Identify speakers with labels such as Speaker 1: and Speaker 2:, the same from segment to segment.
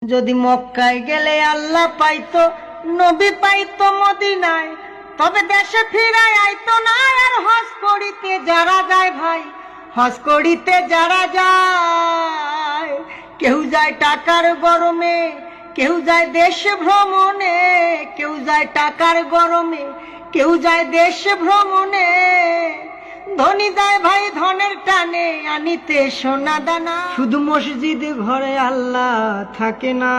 Speaker 1: যদি মক্কায় গেলে আল্লাহ পাইতো, নবী পাইতো মদিনায়, তবে দেশে ফিরায় আইতো না। আর হজ করিতে যারা যায় ভাই, হজ করিতে যারা যায়, কেউ যায় টাকার গরমে, কেউ যায় দেশ ভ্রমণে, কেউ যায় টাকার গরমে, কেউ যায় দেশ ভ্রমণে। ধনী যায় ভাই ধনের টানে আনিতে সোনা দানা। শুধু মসজিদ ঘরে আল্লাহ থাকে না।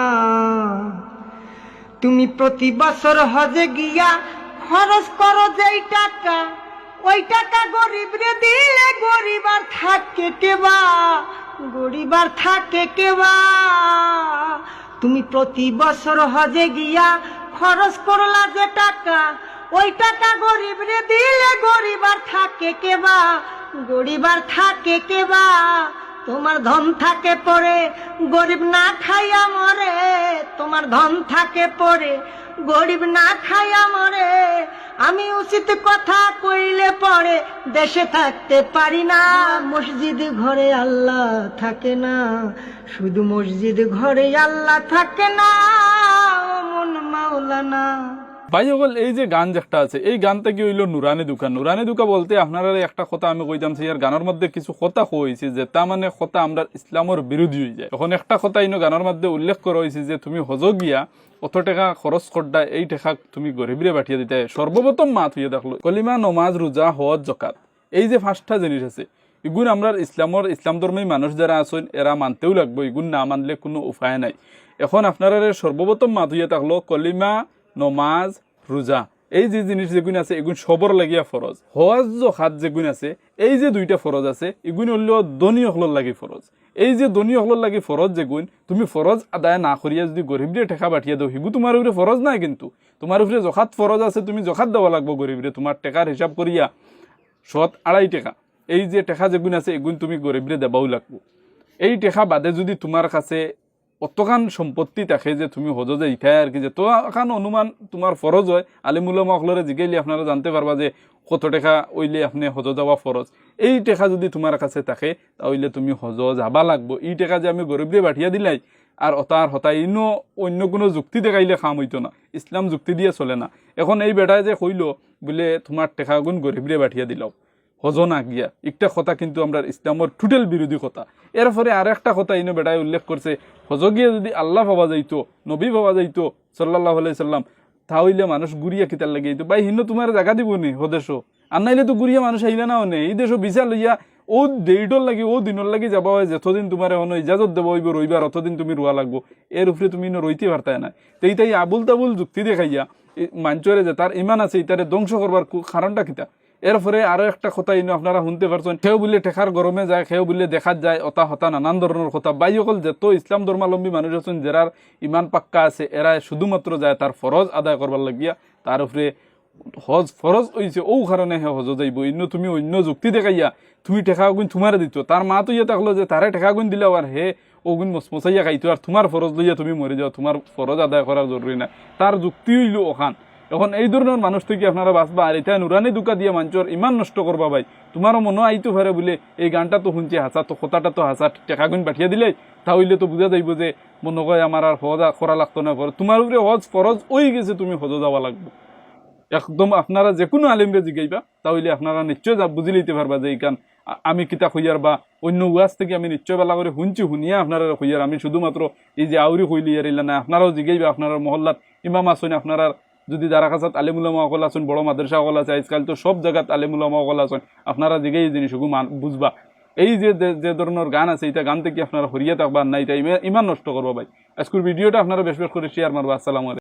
Speaker 1: তুমি প্রতি বছর হজে গিয়া খরচ করো যেই টাকা, ওই টাকা গরিব রে দিলে গরিব আর থাকে কেবা, গরিব আর থাকে কেবা। তুমি প্রতি বছর হজে গিয়া খরচ করলা যে টাকা, ওই টাকা গরিব রে দিলে গরিব আর থাকে কেবা, গরিব আর থাকে কেবা। তোমার ধন থাকে পরে গরিব না খাইয়া মরে, তোমার ধন থাকে পরে গরিব না খাইয়া মরে। আমি উচিত কথা কইলে পরে দেশে থাকতে পারি না। মসজিদ ঘরে আল্লাহ থাকে না, শুধু মসজিদ ঘরে আল্লাহ থাকে না। ও মন মাওলানা।
Speaker 2: ভাই সকল, এই যে গান যেটা আছে, এই গানটা কি হইল নুরানি দুকা। নুরানি দুকা বলতে আপনারা একটা কথা আমি কইতাম, সেই গানের মধ্যে কিছু কথা হয়েছে যে তা মানে কথা আমরা ইসলামের বিরোধী হয়ে যায়। এখন একটা কথা ইনো গানের মধ্যে উল্লেখ করা হয়েছে যে তুমি হজ গিয়া অত টাকা খরচ করডা, এই টাকা তুমি গরিবরে পাঠিয়ে দিতে। সর্বপ্রথম মাত হইয়া দেখলো কলিমা, নমাজ, রোজা, হজ, জাকাত, এই যে পাঁচটা জিনিস আছে, এগুন আমরা ইসলাম ধর্মী মানুষ যারা আছেন এরা মানতেও লাগবো, এগুন না মানলে কোনো উপায় নাই। এখন আপনারা সর্বপ্রথম মাত হইয়া থাকলো কলিমা, নমাজ, রোজা, এই যে জিনিস যেগুন আছে এগুন সবর লাগিয়া ফরজ। হজ জাকাত যেগুন আছে, এই যে দুইটা ফরজ আছে, এগুন হইল ধনী হকলর লাগি ফরজ। এই যে ধনী হকলর লাগি ফরজ যেগুন, তুমি ফরজ আদায় না করিয়া যদি গরিবরে টেকা পাঠিয়ে দাও, হিগু তোমার উপরে ফরজ নাই, কিন্তু তোমার উপরে জাকাত ফরজ আছে, তুমি জাকাত দেওয়া লাগবো গরিবরে। তোমার টেকার হিসাব করিয়া 2.5 টাকা এই যে টেকা যেগুন আছে এগুন তুমি গরিবরে দেবাও লাগবো। এই টেকা বাদে যদি তোমার কাছে অতখান সম্পত্তি থাকে যে তুমি হজ যে ইঠায় আর কি, যে তো এখন অনুমান তোমার ফরজ হয়, আলিমুলামা অকলরে জিগাইলে আপনারা জানতে পারবা যে কত টাকা ওইলে আপনি হজ যাওয়া ফরজ। এই টাকা যদি তোমার কাছে থাকে তাহলে তুমি হজ যাবা লাগবো। এই টাকা যে আমি গরিবরে পাঠিয়ে দিলাই আর অতার হতাই ইনো অন্য কোনো যুক্তি দেখাইলে কাম হইতো না, ইসলাম যুক্তি দিয়ে চলে না। এখন এই বেটায় যে কইল বলে তোমার টাকা গুণ গরিবরে পাঠিয়ে দিলাও হজ না গিয়া, একটা কথা কিন্তু আমরা ইসলামের টোটাল বিরোধী কথা। এরপরে আর একটা কথা ইনো বেটায় উল্লেখ করছে, হজ গিয়ে যদি আল্লাহ ভাবা যাইতো, নবী ভাবা যাইতো সাল্লাল্লাহু আলাইহি সাল্লাম, তাহলে মানুষ গুড়িয়া কিতার লাগে যাইতো। ভাই হিন্ন তোমার জায়গা দিব নি হদেশ, আর নাইলে তো গুড়িয়া মানুষ আইলে না নে। এই দেশ বিচার লইয়া ও ডেটর লাগি ও দিনের লাগি যাবা হয়, যতদিন তোমার এখন ইজাজত দেবো হইব রইবার, অতদিন তুমি রোয়া লাগবো। এর উপরে তুমি রইতে পারতায় না। তাই আবুল তাবুল যুক্তি দেখাইয়া মাঞ্চরে যে তার ইমান আছে ইতারে ধ্বংস করবার কারণটা কিতা। এরপরে আরো একটা কথা ইনো আপনারা শুনতে পারছেন, কেউ বলে টেকার গরমে যায়, কেউ বলে দেখাত যায়, অতা হতা নানান ধরনের কথা। বাই সকল যত ইসলাম ধর্মাবলম্বী মানুষ আছেন যারার ইমান পাক্কা আছে, এরা শুধুমাত্র যায় তার ফরজ আদায় করবার লাগিয়া। তার উপরে হজ ফরজ হয়েছে ও কারণে হে হজ যাইব। ইন্ন তুমি অন্য যুক্তি দেখাইয়া তুমি টেকা গুণ তোমার দিত, তার মা তো ইয়ে থাকলো যে তারে টেকা গুণ দিলে আর হে ও গুণ মসমসাইয়া খাইতো, আর তোমার ফরজ লইয়া তুমি মরে যাও, তোমার ফরজ আদায় করার জরুরি না। তার যুক্তি হইল ওখান। এখন এই ধরনের মানুষ থেকে আপনারা বাঁচবা। আর এটা নুরানি দুকা দিয়ে মানুষের ইমান নষ্ট করবা। ভাই তোমারও মনে আইতো পারে বলে এই গানটা তো শুনছে হাসা, তো কথাটা তো হাসা, টেকা গুণ পাঠিয়ে দিলে তাহলে তো বুঝা যাইব যে মনে হয় আমার আর হজ করা লাগতো না। তোমার উপরে হজ ফরজ ওই গেছে, তুমি হজ যাওয়া লাগবে একদম। আপনারা যে কোনো আলিমরে জিগাইবা তাহলে আপনারা নিশ্চয় বুঝি লইতে পারবা যে এই গান আমি কিতা হইয়ার বা অন্য ওয়াজ থেকে আমি নিশ্চয় বেলা করে শুনিয়া আপনারা হইয়ার। আমি শুধুমাত্র এই যে আউরি হইলি ইয়ারিলা না, আপনারাও জিগাইবা। আপনারা মহল্লাত ইমাম আসেন, আপনারা যদি যারা কাছে আলেমুলামা অকল আছেন, বড় মাদ্রাসা অকল আছে, আজকাল তো সব জায়গাত আলেমুলামা অকল আছেন, আপনারা জিগাই এই জিনিসগুলো বুঝবা। এই যে ধরনের গান আছে এটা গান থেকে আপনারা হরিয়া থাকবা না, এটা ইমান নষ্ট করবো। ভাই আজকের ভিডিওটা আপনারা বেশ বেশ করে শেয়ার মারবা। আসসালামু আলাইকুম।